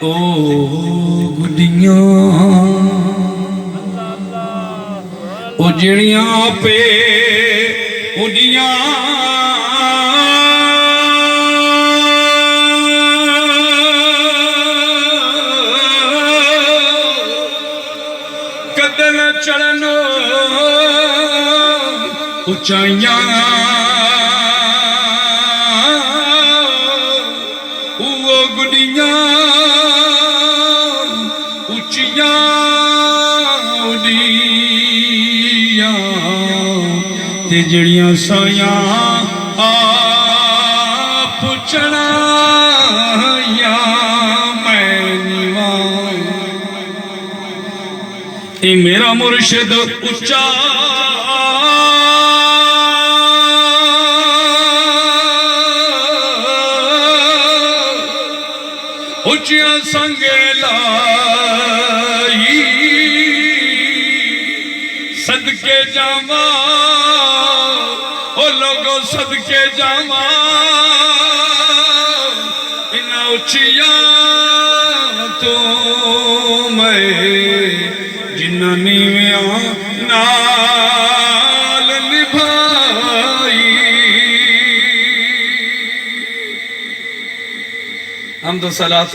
ओ गुडियां ओ जिहड़ियां पे उदियां कदम चढ़नो ऊंचाइयां वो गुडियां उचियां उड़ियां ते जड़ियां सायां आप चढ़ाया मैं नीवा ए मेरा मुर्शिद उच्चा उचिया संगे लाई सदके जावा ओ लोगो सदके जावा इना उचिया तो मैं जिन्ना नीविया नाल निभाई हम तो सलात